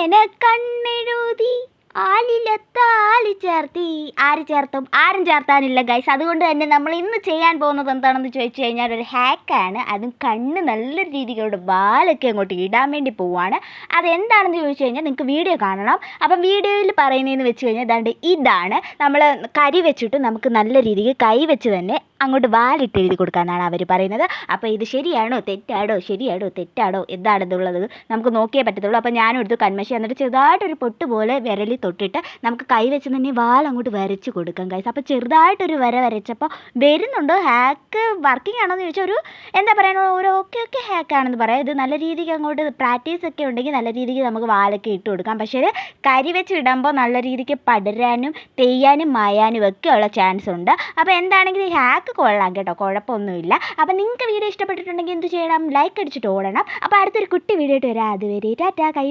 ഇങ്ങനെ കണ്ണെഴുതി ആലിലത്താലി ചേർത്തി. ആര് ചേർത്തും? ആരും ചേർത്താനില്ല ഗൈസ്. അതുകൊണ്ട് തന്നെ നമ്മൾ ഇന്ന് ചെയ്യാൻ പോകുന്നത് എന്താണെന്ന് ചോദിച്ചു കഴിഞ്ഞാൽ ഒരു ഹാക്കാണ്. അതും കണ്ണ് നല്ലൊരു രീതിയിലൂടെ വാലൊക്കെ അങ്ങോട്ട് ഇടാൻ വേണ്ടി പോവുകയാണ്. അതെന്താണെന്ന് ചോദിച്ചു കഴിഞ്ഞാൽ നിങ്ങൾക്ക് വീഡിയോ കാണണം. അപ്പം വീഡിയോയിൽ പറയുന്നതെന്ന് വെച്ച് കഴിഞ്ഞാൽ അതാണ്ട് ഇതാണ്. നമ്മൾ കരി വെച്ചിട്ട് നമുക്ക് നല്ല രീതിക്ക് കൈ വെച്ച് തന്നെ അങ്ങോട്ട് വാലിട്ട് എഴുതി കൊടുക്കാമെന്നാണ് അവർ പറയുന്നത്. അപ്പോൾ ഇത് ശരിയാണോ തെറ്റാണോ, ശരിയാണോ തെറ്റാണോ എന്താണെന്നുള്ളത് നമുക്ക് നോക്കിയേ പറ്റത്തുള്ളൂ. അപ്പോൾ ഞാനും എടുത്തു കൺമശി, എന്നിട്ട് ചെറുതായിട്ടൊരു പൊട്ട് പോലെ വിരലിൽ തൊട്ടിട്ട് നമുക്ക് കൈ വെച്ച് തന്നെ വാൽ അങ്ങോട്ട് വരച്ച് കൊടുക്കാം ഗൈസ്. അപ്പോൾ ചെറുതായിട്ടൊരു വര വരച്ചപ്പോൾ വരുന്നുണ്ട്. ഹാക്ക് വർക്കിംഗ് ആണോ എന്ന് ചോദിച്ചാൽ ഒരു എന്താ പറയുക, ഒരു ഓക്കെ ഹാക്കാണെന്ന് പറയാം. ഇത് നല്ല രീതിക്ക് അങ്ങോട്ട് പ്രാക്ടീസ് ഒക്കെ ഉണ്ടെങ്കിൽ നല്ല രീതിക്ക് നമുക്ക് വാലൊക്കെ ഇട്ട് കൊടുക്കാം. പക്ഷേ കരി വെച്ച് ഇടുമ്പോൾ നല്ല രീതിക്ക് പടരാനും തെയ്യാനും മായാനും ഒക്കെ ഉള്ള ചാൻസ് ഉണ്ട്. അപ്പോൾ എന്താണെങ്കിലും ഈ ഹാക്ക് കൊള്ളാം കേട്ടോ, കുഴപ്പമൊന്നുമില്ല. അപ്പോൾ നിങ്ങൾക്ക് വീഡിയോ ഇഷ്ടപ്പെട്ടിട്ടുണ്ടെങ്കിൽ എന്ത് ചെയ്യണം? ലൈക്ക് അടിച്ചിട്ട് ഓടണം. അപ്പോൾ അടുത്തൊരു കുട്ടി വീഡിയോ ആയിട്ട് വരാം. അതുവരെ ടാറ്റാ. കൈ